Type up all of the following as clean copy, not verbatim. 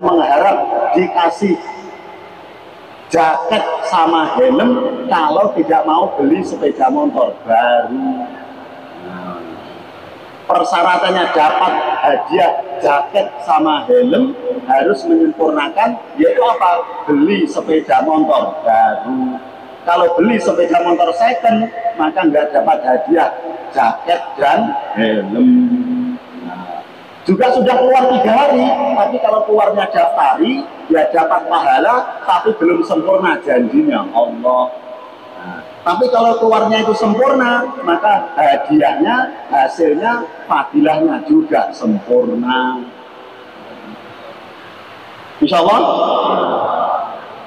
mengharap dikasih jaket sama helm kalau tidak mau beli sepeda motor baru. Persyaratannya dapat hadiah jaket sama helm harus menyempurnakan, yaitu apa? Beli sepeda motor baru. Kalau beli sepeda motor second, maka nggak dapat hadiah jaket dan helm. Juga sudah keluar 3 hari, tapi kalau keluarnya daftari, ya dapat pahala, tapi belum sempurna janjinya Allah. Tapi kalau keluarnya itu sempurna, maka hadiahnya, hasilnya, fadilahnya juga sempurna. Insya Allah.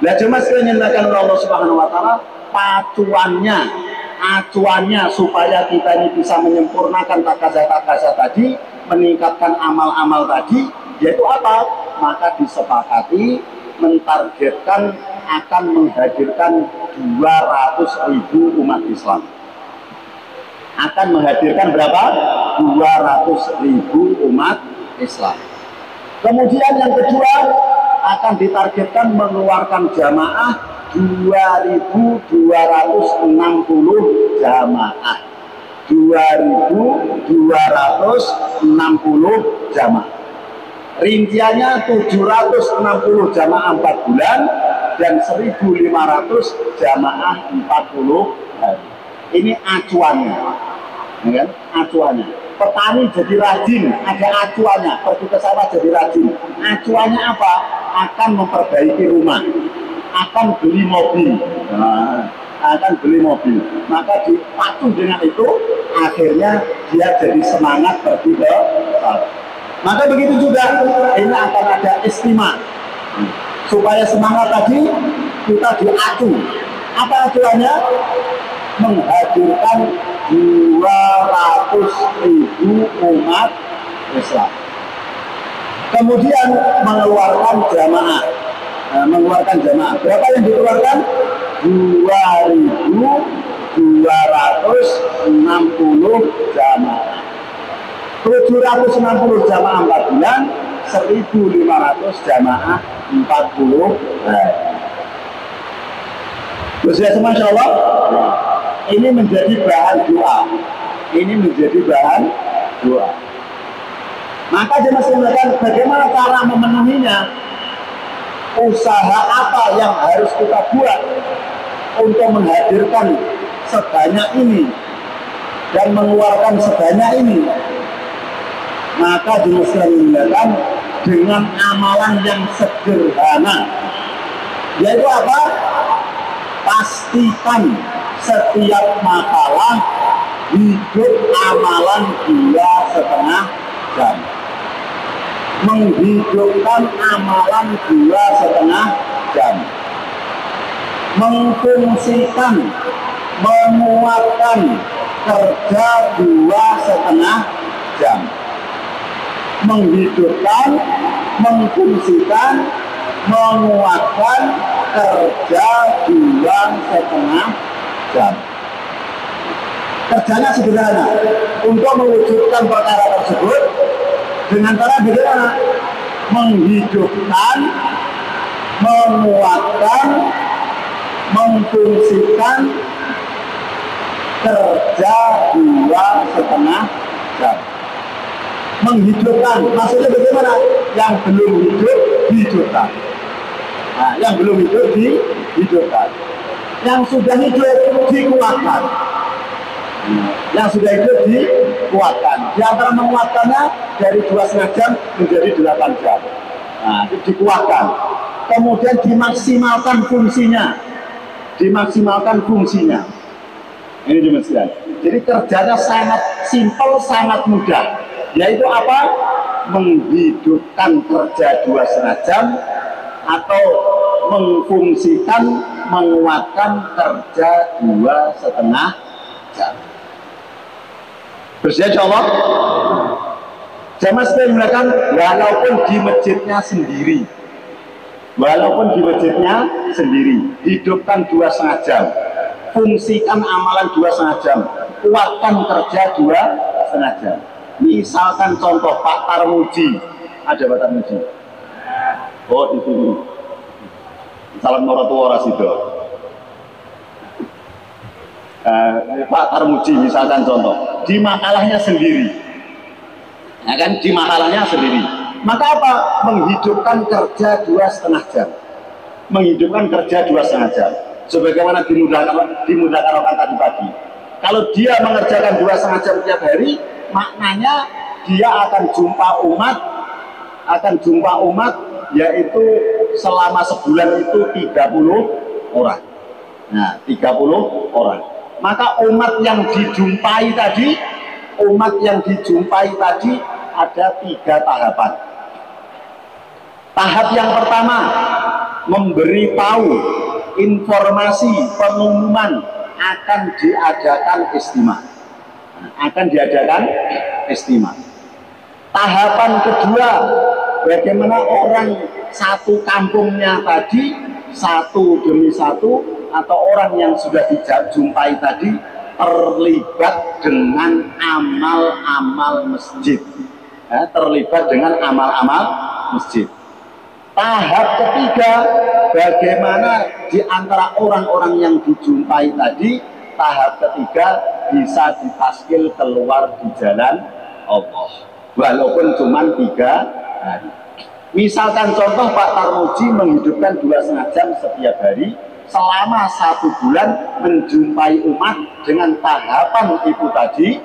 Nah, cuma sekalian Allah Subhanahu Wa Taala, acuannya supaya kita ini bisa menyempurnakan takaza tadi, meningkatkan amal-amal tadi, yaitu apa? Maka disepakati mentargetkan akan menghadirkan 200.000 umat Islam. Akan menghadirkan berapa? 200.000 umat Islam. Kemudian yang kedua, akan ditargetkan mengeluarkan jamaah 2.260 jamaah. 2.260 jamaah. Rinciannya 760 jamaah 4 bulan dan 1.500 jamaah 40 hari. Ini acuannya, ya kan? Acuannya. Petani jadi rajin, ada acuannya. Pergi ke sawah jadi rajin. Acuannya apa? Akan memperbaiki rumah, akan beli mobil. Akan beli mobil. Maka dipacu dengan itu, akhirnya dia jadi semangat pergi ke sawah. Maka begitu juga, ini akan ada istimewa. Supaya semangat tadi, kita diacu. Apa acuannya? Menghadirkan 200.000 umat Islam. Kemudian mengeluarkan jamaah. Berapa yang dikeluarkan? 2.260 jamaah. 760 jamaah 4 bulan, 1.500 jamaah 40 hari. Terus ya, Masya Allah, ini menjadi bahan doa. Maka jemaah sekalian, bagaimana cara memenuhinya? Usaha apa yang harus kita buat untuk menghadirkan sebanyak ini dan mengeluarkan sebanyak ini? Maka dimuliakan dengan amalan yang sederhana, yaitu apa? Pastikan setiap makalah hidup amalan 2,5 jam. Menghidupkan amalan 2,5 jam. Mengfungsikan, menguatkan kerja 2,5 jam. Menghidupkan, mengfungsikan, menguatkan kerja 2,5 jam. Kerjanya sederhana. Untuk mewujudkan perkara tersebut dengan cara bagaimana? Menghidupkan, menguatkan, memfungsikan kerja 2,5 jam. Menghidupkan, maksudnya bagaimana? Yang belum hidup, dihidupkan. Nah, yang belum hidup, dihidupkan. Yang sudah hidup, dikuatkan. Yang sudah hidup, dikuatkan. Di antara menguatkannya, dari 2,5 jam menjadi 8 jam. Nah, itu dikuatkan. Kemudian dimaksimalkan fungsinya. Ini demikian. Jadi kerjanya sangat simpel, sangat mudah. Yaitu apa? Menghidupkan kerja 2,5 jam atau memfungsikan, menguatkan kerja 2,5 jam. Terus ya, insya Allah, jamaah sekalian mengatakan, walaupun di masjidnya sendiri, hidupkan 2,5 jam, fungsikan amalan 2,5 jam, kuatkan kerja 2,5 jam. Misalkan contoh Pak Tarmuji, ada Pak Tarmuji. Oh di sini. Salam Morotua Rasido. Pak Tarmuji misalkan contoh di makalahnya sendiri, ya kan, di makalahnya sendiri. Maka apa? Menghidupkan kerja 2,5 jam. Menghidupkan kerja 2,5 jam. Sebagaimana dimudahkan orang tadi pagi. Kalau dia mengerjakan 2,5 jam tiap hari, maknanya dia akan jumpa umat, yaitu selama sebulan itu 30 orang. Nah, 30 orang. Maka umat yang dijumpai tadi ada 3 tahapan. Tahap yang pertama, memberitahu informasi pengumuman akan diadakan istimewa. Tahapan kedua, bagaimana orang satu kampungnya tadi, satu demi satu, atau orang yang sudah dijumpai tadi terlibat dengan amal-amal masjid. Terlibat dengan amal-amal masjid. Tahap ketiga, bagaimana di antara orang-orang yang dijumpai tadi, tahap ketiga bisa ditaskil keluar di jalan Allah, walaupun cuma 3 hari. Misalkan contoh Pak Tarmuji menghidupkan 2,5 jam setiap hari selama 1 bulan, menjumpai umat dengan tahapan itu tadi,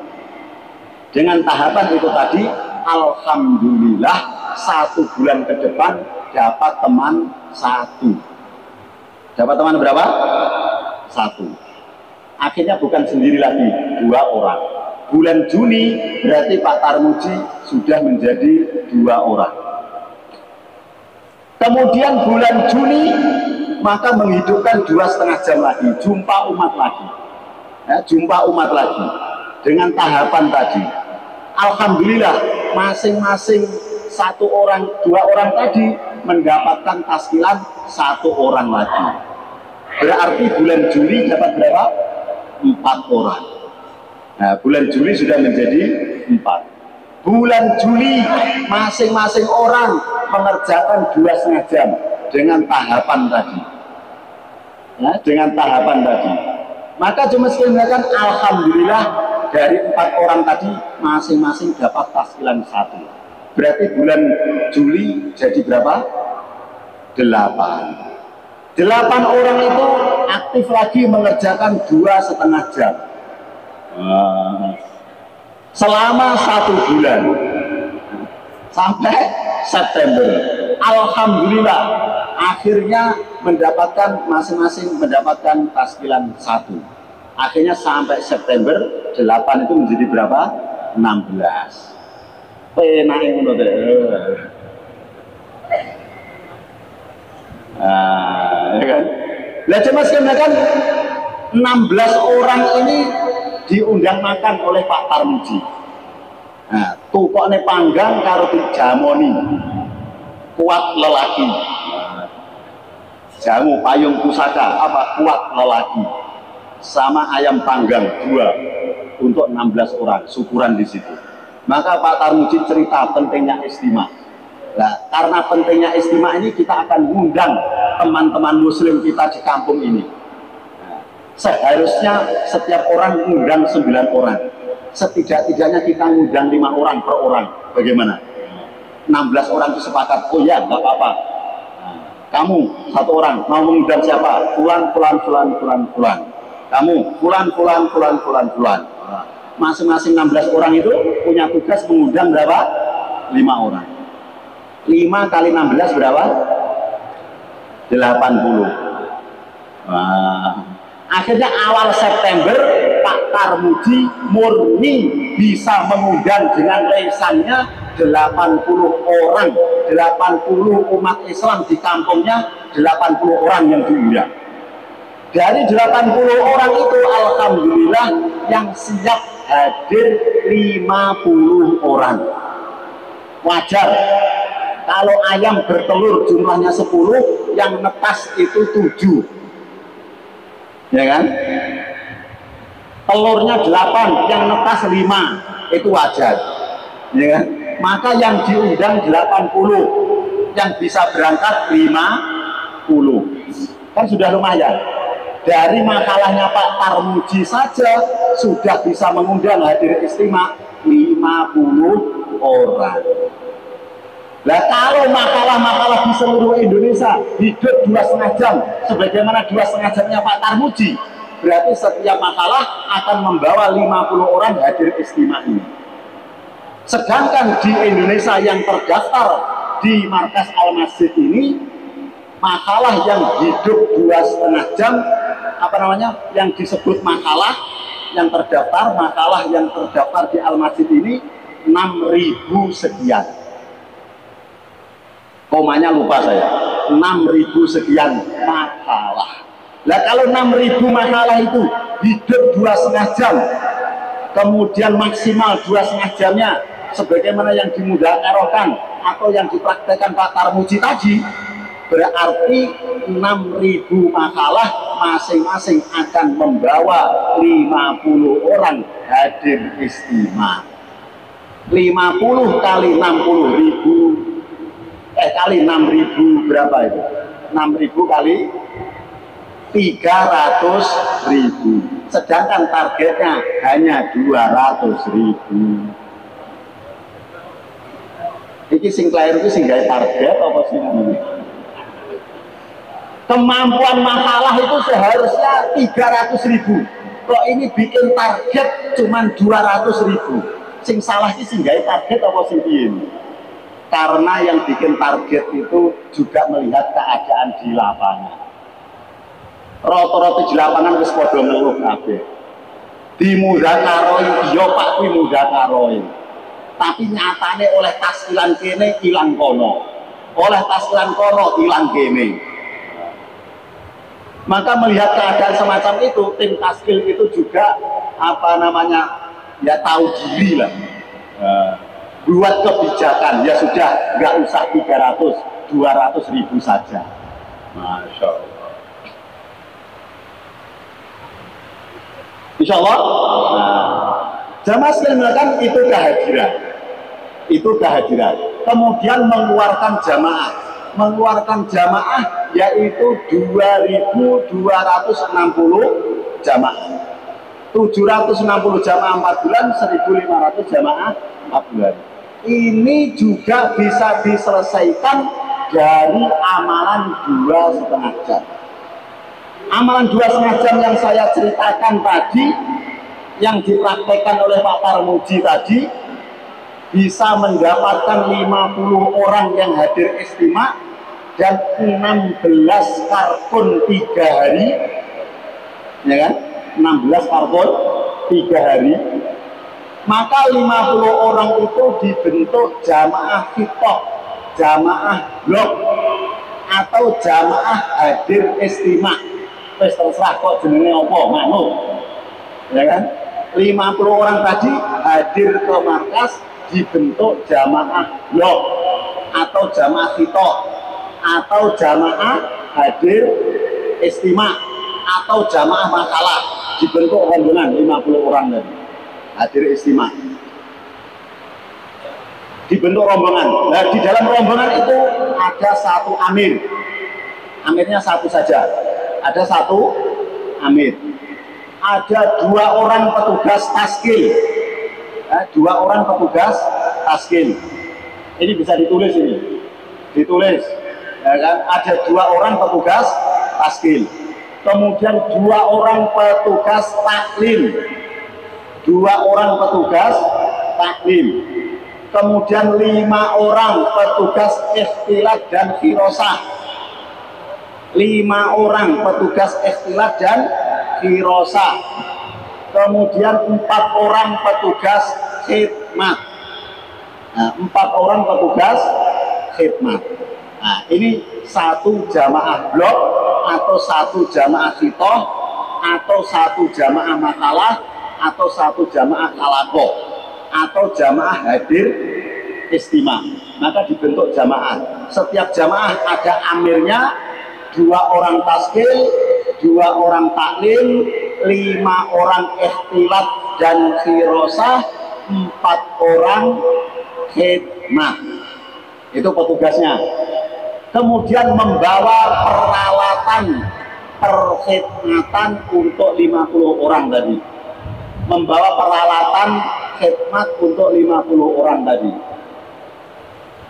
alhamdulillah 1 bulan ke depan dapat teman 1. Dapat teman berapa? 1. Akhirnya bukan sendiri lagi, 2 orang. Bulan Juni berarti Pak Tarmuji sudah menjadi 2 orang. Kemudian bulan Juni maka menghidupkan 2,5 jam lagi, jumpa umat lagi dengan tahapan tadi. Alhamdulillah masing-masing 1 orang, 2 orang tadi mendapatkan taskilan 1 orang lagi. Berarti bulan Juli dapat berapa? 4 orang. Nah, bulan Juli sudah menjadi 4. Bulan Juli masing-masing orang mengerjakan 2,5 jam dengan tahapan tadi. Maka cuma sekalian, alhamdulillah dari 4 orang tadi masing-masing dapat taskilan 1. Berarti bulan Juli jadi berapa? 8 orang itu aktif lagi mengerjakan 2,5 jam selama 1 bulan sampai September. Alhamdulillah akhirnya masing-masing mendapatkan taskilan 1. Akhirnya sampai September 8 itu menjadi berapa? 16. Penake ngono to. Ya kan? Lah cuma kan 16 orang ini diundang makan oleh Pak Tarmuji. Nah, tukokne panggang karo dijamoni. Kuat lelaki. Jamu payung pusaka kuat lelaki. Sama ayam panggang 2 untuk 16 orang, syukuran di situ. Maka Pak Tarmuji cerita pentingnya istimewa. Nah, karena pentingnya istimewa ini kita akan mengundang teman-teman muslim kita di kampung ini. Nah, seharusnya setiap orang mengundang 9 orang. Setidak-tidaknya kita mengundang 5 orang per orang. Bagaimana? 16 orang itu sepakat. Oh ya, nggak apa-apa. Nah, kamu 1 orang mau mengundang siapa? Fulan. Kamu fulan. Masing-masing 16 orang itu punya tugas mengundang berapa? 5 orang. 5 kali 16 berapa? 80. Nah, akhirnya awal September Pak Tarmuji murni bisa mengundang dengan lesannya 80 orang, 80 umat Islam di kampungnya, 80 orang yang diundang. Dari 80 orang itu alhamdulillah yang siap hadir 50 orang. Wajar kalau ayam bertelur jumlahnya 10, yang netas itu 7. Ya kan? Telurnya 8, yang netas 5, itu wajar. Ya kan? Maka yang diundang 80. yang bisa berangkat 50. Kan sudah lumayan. Dari makalahnya Pak Tarmuji saja sudah bisa mengundang hadir istimewa 50 orang. Nah, kalau makalah-makalah di seluruh Indonesia hidup 2,5 jam sebagaimana 2,5 jamnya Pak Tarmuji, berarti setiap makalah akan membawa 50 orang hadir istimewa ini. Sedangkan di Indonesia yang terdaftar di Markas Al-Masjid ini, makalah yang hidup 2,5 jam, yang disebut makalah yang terdaftar, makalah yang terdaftar di Al-Masjid ini 6.000 sekian. Komanya lupa saya, 6.000 sekian makalah. Nah, kalau 6.000 makalah itu hidup 2,5 jam, kemudian maksimal 2,5 jamnya sebagaimana yang dimudahkan atau yang dipraktekkan Pak Tarmuji tadi, berarti 6.000 makalah masing-masing akan membawa 50 orang hadir istimewa. 50 kali 60.000 kali 6.000 berapa itu? 6.000 kali 300.000. Sedangkan targetnya hanya 200.000. Iki sing kelair itu sing gawe target apa sih namanya? Kemampuan makalah itu seharusnya 300.000. Kok ini bikin target cuman 200.000? Sing salah sih sing gawe target apa sing piye? Karena yang bikin target itu juga melihat keadaan di lapangan. Rata-rata di lapangan wis padha ngeluh kabeh. Dimudhakaroi, yo Pak kuwi mudhakaroi. Tapi nyatane oleh tasilan kene ilang kono. Oleh tasilan kono ilang kene. Maka melihat keadaan semacam itu, tim taskil itu juga ya tahu diri lah. Buat kebijakan, ya sudah nggak usah 200.000 saja. Masya Allah. Insya Allah. Jamaah sekalian mengatakan itu kehadiran. Itu kehadiran. Kemudian mengeluarkan jamaah yaitu 2.260 jamaah. 760 jamaah 4 bulan, 1.500 jamaah 4 bulan. Ini juga bisa diselesaikan dari amalan 2,5 jam. Amalan 2,5 jam yang saya ceritakan tadi, yang dipraktekkan oleh Pak Tarmuji tadi, bisa mendapatkan 50 orang yang hadir istimewa dan 16 karbon 3 hari, ya kan? 16 karbon 3 hari. Maka 50 orang itu dibentuk jamaah fitoh, jamaah blok, atau jamaah hadir istimewa. Wis terserah kok jenenge apa, manut. Ya kan? 50 orang tadi hadir ke markas dibentuk jamaah blok atau jamaah fitoh atau jamaah hadir istimewa atau jamaah makalah, dibentuk rombongan 50 orang tadi hadir istimewa, dibentuk rombongan. Nah, di dalam rombongan itu ada satu amir, amirnya satu saja, ada satu amir, ada 2 orang petugas taskil, 2 orang petugas taskil. Ini bisa ditulis, ini ditulis, ya kan? Ada 2 orang petugas taskil, kemudian 2 orang petugas taklim, 2 orang petugas taklim, kemudian 5 orang petugas ikhtilat dan firosah, 5 orang petugas ikhtilat dan firosah, kemudian 4 orang petugas khidmat. Nah, 4 orang petugas khidmat. Nah, ini satu jamaah blok atau satu jamaah fitoh atau satu jamaah makalah atau satu jamaah kalako atau jamaah hadir istimewa. Maka dibentuk jamaah. Setiap jamaah ada amirnya, 2 orang taskil, 2 orang taklim, 5 orang ikhtilat dan firosah, 4 orang khidmat. Itu petugasnya. Kemudian membawa peralatan perkhidmatan untuk 50 orang tadi. Membawa peralatan khidmat untuk 50 orang tadi.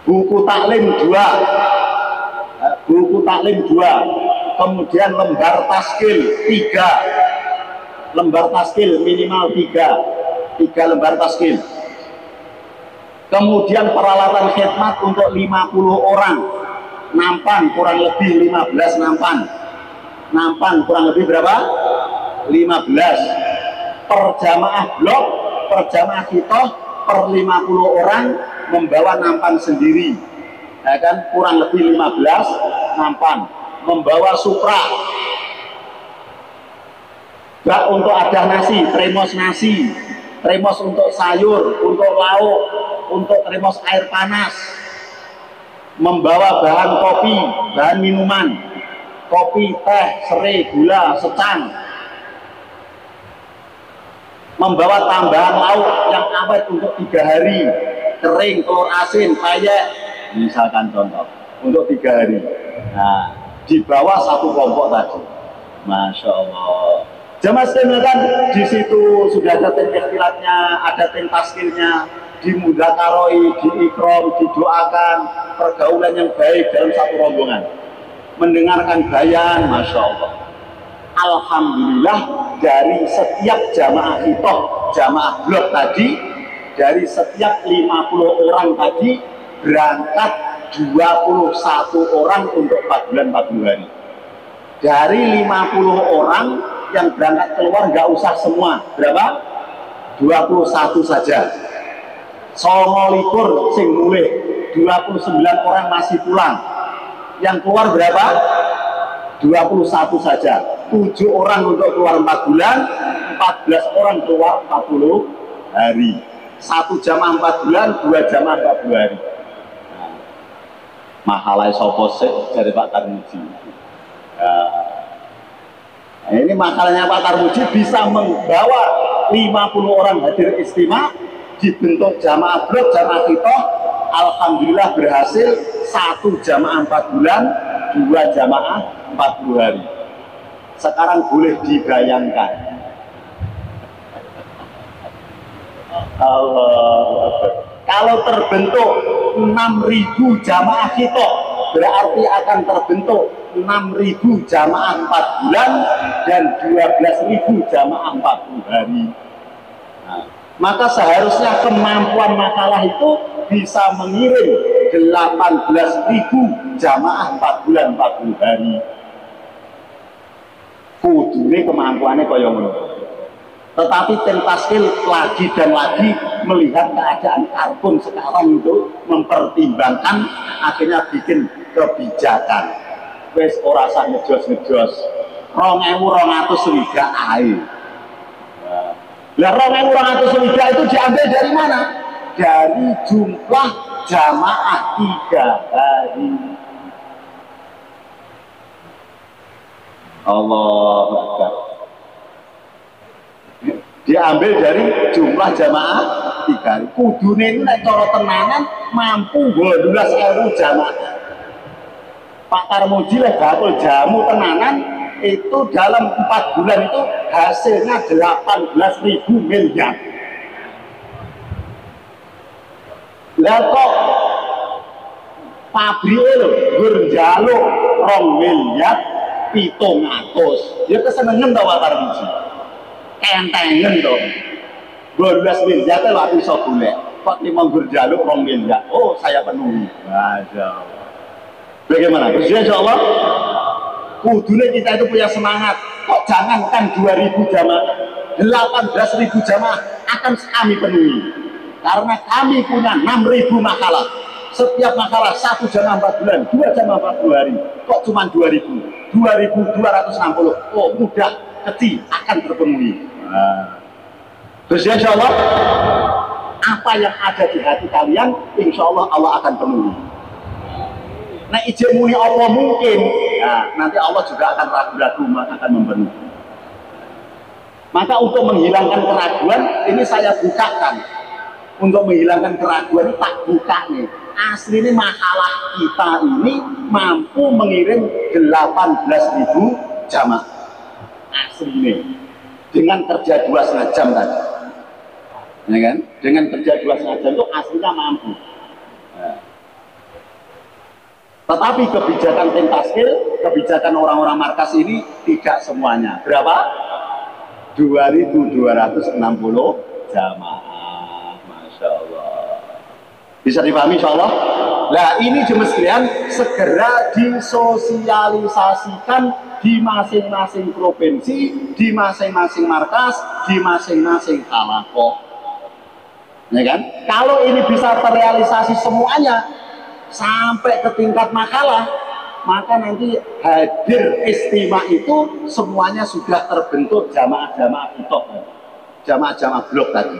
Buku taklim 2. Buku taklim 2. Kemudian lembar taskil 3. Lembar taskil minimal 3 lembar taskil. Kemudian peralatan khidmat untuk 50 orang. Nampan kurang lebih 15 nampan. Nampan kurang lebih berapa? 15. Per jamaah blok, per jamaah kita, per 50 orang membawa nampan sendiri. Ya kan? Kurang lebih 15 nampan. Membawa supra. Bak untuk ada nasi, termos nasi, termos untuk sayur, untuk lauk, untuk termos air panas. Membawa bahan kopi, bahan minuman, kopi, teh, serai, gula, secang. Membawa tambahan lauk yang awet untuk 3 hari, kering, telur asin, payek, misalkan contoh, untuk 3 hari. Nah, di bawah satu kelompok tadi. Masya Allah. Jamaah sekalian, kan di situ sudah ada tim ikhtilatnya, ada tim taskilnya, dimudakaroi, diikram, didoakan, pergaulan yang baik dalam satu rombongan. Mendengarkan bayan, Masya Allah. Alhamdulillah, dari setiap jamaah kita, jamaah blok tadi, dari setiap 50 orang tadi, berangkat 21 orang untuk 4 bulan 40 hari. Dari 50 orang yang berangkat keluar nggak usah semua. Berapa? 21 saja. 29 sing mulih, 29 orang masih pulang. Yang keluar berapa? 21 saja. 7 orang untuk keluar 4 bulan, 14 orang keluar 40 hari. 1 jamaah 4 bulan, 2 jamaah 40 hari. Nah, mahalai sopo sih dari Pak Tarmuji. Nah, ini makalahnya Pak Tarmuji bisa membawa 50 orang hadir istimewa, dibentuk jamaah blok, jamaah kita. Alhamdulillah berhasil. 1 jamaah 4 bulan, 2 jamaah 40 hari. Sekarang boleh dibayangkan, Allah, kalau terbentuk 6.000 jamaah kita, berarti akan terbentuk 6.000 jamaah 4 bulan dan 12.000 jamaah 40 hari. Nah, maka seharusnya kemampuan makalah itu bisa mengirim 18.000 jamaah 4 bulan 40 hari. Kudune kemampuannya kaya ngono. Tetapi tim taskil lagi dan lagi melihat keadaan karbon sekarang itu, mempertimbangkan, akhirnya bikin kebijakan. Wes ora sak ngejos-ngejos 2.200 swidak ae. Lah 2.200 swidak itu diambil dari mana? Dari jumlah jamaah 3 hari. Allahu Akbar. Diambil dari jumlah jamaah 3 hari. Kudune ini nek cara tenanan mampu 12.000 jamaah. Pak Tarmuji lek bakul jamu tenanan itu dalam 4 bulan itu hasilnya 18.000 miliar. Lah kok pabrike lho njaluk 2 miliar 700. Ya kesenengan to Pak Tarmuji. Kentengen to. 12 miliar lho aku iso golek. Kok timong njaluk 2 miliar. Oh, saya penuhi. Masyaallah. Bagaimana? Insya Allah kudune kita itu punya semangat. Kok jangankan 2.000 jamaah, 18.000 jamaah akan kami penuhi. Karena kami punya 6.000 makalah. Setiap makalah 1 jamaah 4 bulan, 2 jamaah 40 hari. Kok cuma 2.000? 2.260. Oh, mudah, kecil, akan terpenuhi. Terus insya Allah apa yang ada di hati kalian, insya Allah Allah akan penuhi. Nah, izin muni apa mungkin, nah, nanti Allah juga akan ragu-ragu, maka akan mempenuhi. Maka untuk menghilangkan keraguan, ini saya bukakan. Untuk menghilangkan keraguan, tak buka nih. asli ini makalah kita ini mampu mengirim 18.000 jamaah asli ini dengan kerja 2,5 jam tadi, ya kan? Dengan kerja 2,5 jam itu aslinya mampu. Nah. Tetapi kebijakan Pentaskil, kebijakan orang-orang markas ini tidak semuanya. Berapa? 2.260 jamaah. Masya Allah. Bisa dipahami insya Allah? Nah ini jemaah sekalian segera disosialisasikan di masing-masing provinsi, di masing-masing markas, di masing-masing halakoh. Ya kan? Kalau ini bisa terrealisasi semuanya sampai ke tingkat makalah, maka nanti hadir istimewa itu semuanya sudah terbentuk jamaah-jamaah kitab, jamaah-jamaah blok tadi.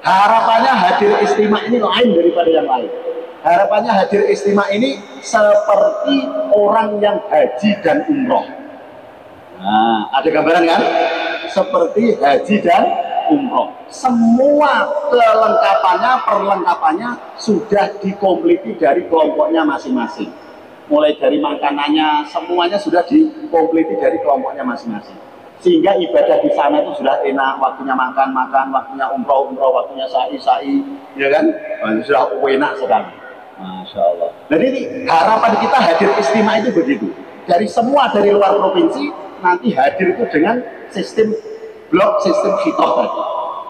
Harapannya hadir istimewa ini lain daripada yang lain. Harapannya hadir istimewa ini seperti orang yang haji dan umroh. Nah, ada gambaran kan? Seperti haji dan umroh. Semua perlengkapannya sudah dikompliti dari kelompoknya masing-masing. Mulai dari makanannya, semuanya sudah dikompliti dari kelompoknya masing-masing. Sehingga ibadah di sana itu sudah enak, waktunya makan, waktunya umroh, waktunya sa'i, ya kan? Nah, sudah enak sekali. Masya Allah. Dan ini harapan kita hadir istimewa itu begitu. Dari semua dari luar provinsi nanti hadir itu dengan sistem blok, sistem khitab tadi.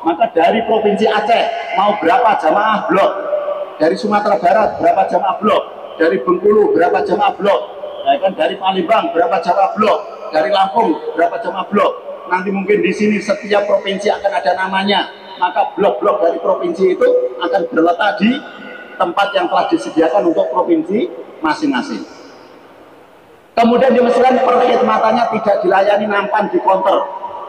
Maka dari provinsi Aceh mau berapa jamaah blok, dari Sumatera Barat berapa jamaah blok, dari Bengkulu berapa jamaah blok, ya kan? Dari Palembang berapa jamaah blok, dari Lampung berapa jamaah blok. Nanti mungkin di sini setiap provinsi akan ada namanya, maka blok-blok dari provinsi itu akan berletak di tempat yang telah disediakan untuk provinsi masing-masing. Kemudian dimaksudkan perkhidmatannya tidak dilayani nampan di counter,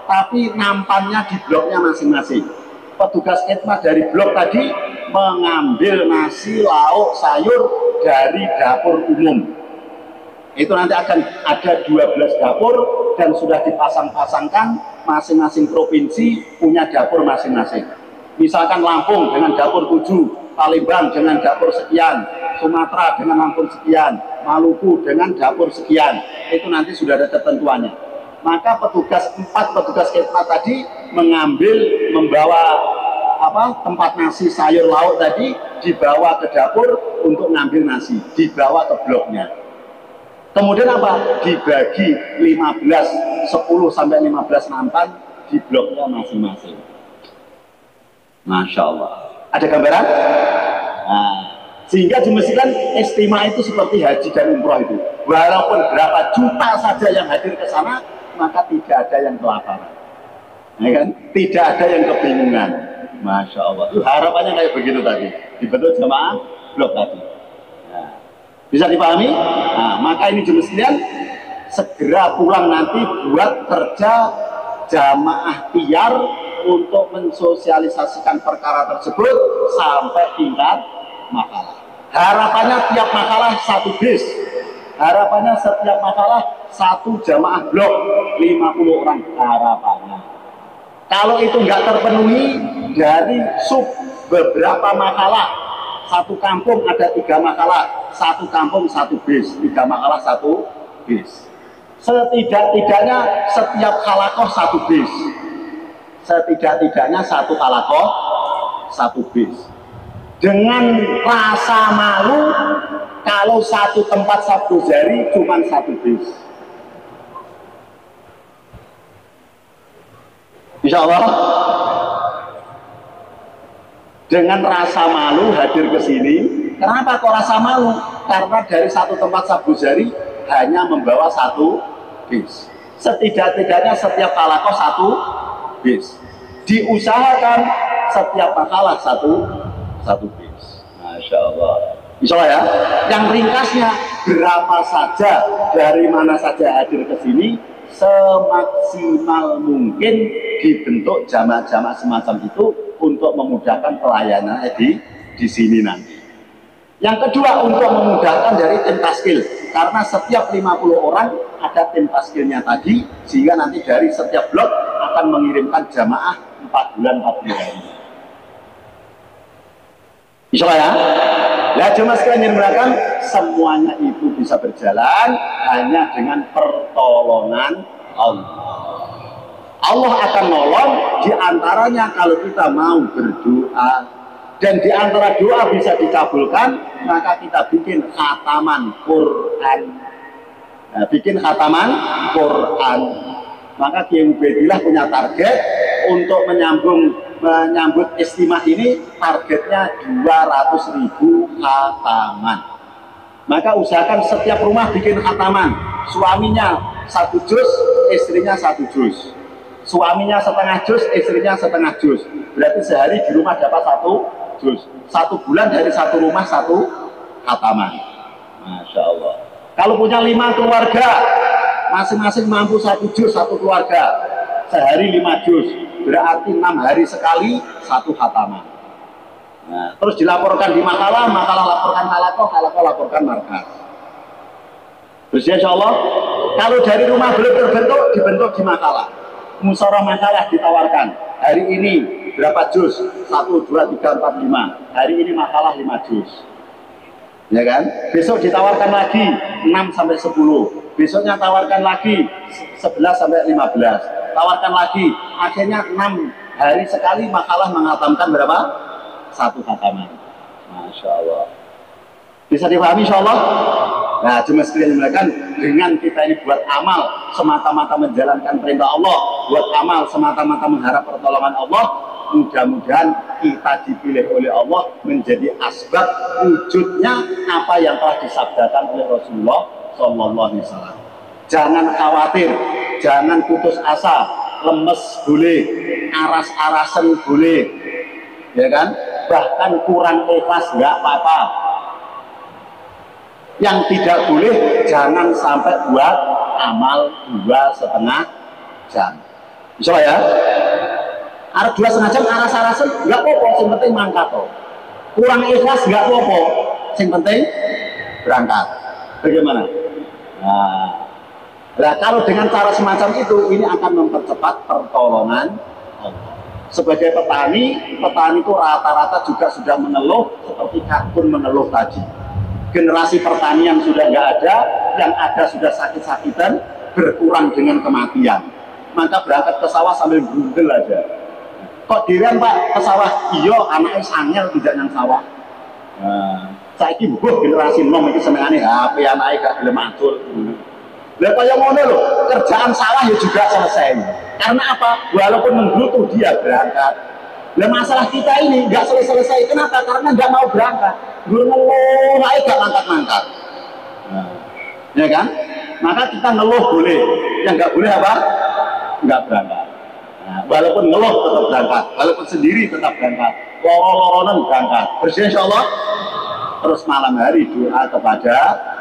tapi nampannya di bloknya masing-masing. Petugas khidmat dari blok tadi mengambil nasi, lauk, sayur dari dapur umum. Itu nanti akan ada 12 dapur dan sudah dipasang-pasangkan, masing-masing provinsi punya dapur masing-masing. Misalkan Lampung dengan dapur 7, Palembang dengan dapur sekian, Sumatera dengan dapur sekian, Maluku dengan dapur sekian. Itu nanti sudah ada ketentuannya. Maka petugas 4 petugas khidmat tadi membawa tempat nasi, sayur, lauk tadi dibawa ke dapur untuk ngambil nasi, dibawa ke bloknya. Kemudian apa? Dibagi 10 sampai 15 nampan di bloknya masing-masing. Masya Allah. Ada gambaran? Nah, sehingga dimestikan istimewa itu seperti haji dan umroh itu. Walaupun berapa juta saja yang hadir ke sana, maka tidak ada yang kelaparan. Ya kan? Tidak ada yang kebingungan. Masya Allah. Itu harapannya kayak begitu tadi. Dibentuk jamaah blok tadi. Nah, bisa dipahami? Nah, maka ini jemaah segera pulang nanti buat kerja jamaah tiar untuk mensosialisasikan perkara tersebut sampai tingkat makalah. Harapannya tiap makalah 1 bis. Harapannya setiap makalah 1 jamaah blok 50 orang harapannya. Kalau itu nggak terpenuhi dari beberapa makalah, 1 kampung ada 3 makalah, 1 kampung 1 bis, 3 makalah 1 bis. Setidak-tidaknya setiap halakoh 1 bis. Setidak-tidaknya 1 halakoh 1 bis. Dengan rasa malu kalau 1 tempat Sabtu Jari cuma 1 bis. Insya Allah dengan rasa malu hadir ke sini. Kenapa kok rasa malu? Karena dari 1 tempat Sabtu Jari hanya membawa 1 bis. Setidak-tidaknya setiap halakoh 1 bis. Diusahakan setiap makalah 1 bis. Masya Allah. Insya Allah ya. Yang ringkasnya berapa saja, dari mana saja hadir ke sini, semaksimal mungkin dibentuk jamaah-jamaah semacam itu untuk memudahkan pelayanan di sini nanti. Yang kedua, untuk memudahkan dari tim taskil, karena setiap 50 orang ada tim taskilnya tadi, sehingga nanti dari setiap blok akan mengirimkan jamaah 4 bulan 4 hari. Insya Allah ya. Nah, cuma sekalian mengatakan semuanya itu bisa berjalan hanya dengan pertolongan Allah. Allah akan nolong diantaranya kalau kita mau berdoa, dan diantara doa bisa dikabulkan maka kita bikin khataman Quran. Nah, bikin khataman Quran. Maka Kiai Ubaidillah punya target untuk menyambut istimah ini, targetnya 200.000 khataman. Maka usahakan setiap rumah bikin khataman, suaminya 1 juz, istrinya 1 juz, suaminya setengah juz, istrinya setengah juz. Berarti sehari di rumah dapat 1 juz. 1 bulan dari 1 rumah 1 khataman. Masya Allah. Kalau punya 5 keluarga, masing-masing mampu 1 juz, 1 keluarga, sehari 5 juz, berarti 6 hari sekali 1 khataman. Nah, terus dilaporkan di makalah laporkan halakoh laporkan markas. Terus ya, insya Allah, kalau dari rumah belum terbentuk, dibentuk di makalah. Musyawarah makalah ditawarkan. Hari ini berapa juz? 1, 2, 3, 4, 5. Hari ini makalah 5 juz. Ya kan? Besok ditawarkan lagi 6 sampai 10. Besoknya tawarkan lagi 11 sampai 15. Tawarkan lagi. Akhirnya 6 hari sekali makalah menghatamkan berapa? 1 khataman. Masya Allah. Bisa dipahami insya Allah? Nah, cuma sekalian melakukan dengan kita ini buat amal semata-mata menjalankan perintah Allah, buat amal semata-mata mengharap pertolongan Allah, mudah-mudahan kita dipilih oleh Allah menjadi asbab wujudnya apa yang telah disabdakan oleh Rasulullah SAW. Jangan khawatir, jangan putus asa, lemes boleh, aras-arasan boleh, ya kan? Bahkan kurang ikhlas nggak apa-apa. Yang tidak boleh, jangan sampai buat amal 2,5 jam. Insya Allah ya. Ada 2,5 jam aras-arasan nggak apa-apa, yang penting mangkat toh. Kurang ikhlas nggak apa-apa, yang penting berangkat. Bagaimana? Nah, kalau dengan cara semacam itu, ini akan mempercepat pertolongan Allah. Sebagai petani itu rata-rata juga sudah mengeluh seperti Kakun mengeluh tadi. Generasi pertanian sudah nggak ada, yang ada sudah sakit-sakitan, berkurang dengan kematian. Maka berangkat ke sawah sambil berundel aja. Kok dirian Pak ke sawah? Iya, anaknya sangel tidak yang sawah. Saya ini generasi nom itu senengannya HP anaknya gak boleh matul. Lah kaya ngono lho, kerjaan sawah ya juga selesai. Karena apa? Walaupun menggerutu dia berangkat. Lah masalah kita ini nggak selesai. Kenapa? Karena nggak mau berangkat. Ngeluh aja gak mangkat-mangkat. Ya kan? Maka kita ngeluh boleh. Yang nggak boleh apa? Nggak berangkat. Nah, walaupun ngeluh tetap berangkat. Walaupun sendiri tetap berangkat. Loro-loronan berangkat. Bersih insya Allah. Terus malam hari doa kepada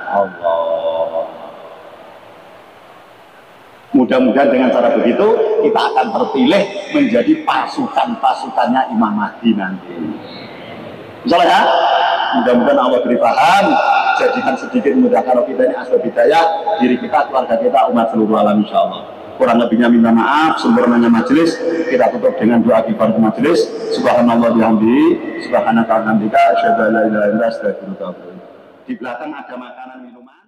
Allah. Mudah-mudahan dengan cara begitu kita akan terpilih menjadi pasukannya Imam Mahdi nanti. Insyaallah ya. Mudah-mudahan Allah beri paham, jadikan sedikit mudah kalau kita ini asbab hidayah diri kita, keluarga kita, umat seluruh alam insyaallah. Kurang lebihnya minta maaf, sempurnanya majelis kita tutup dengan doa kifaratul majelis. Subhanallah bihamdihi, subhanaka wa bihamdika, asyhadu an la ilaha illa anta, astaghfiruka wa atubu ilaik. Di belakang ada makanan minuman.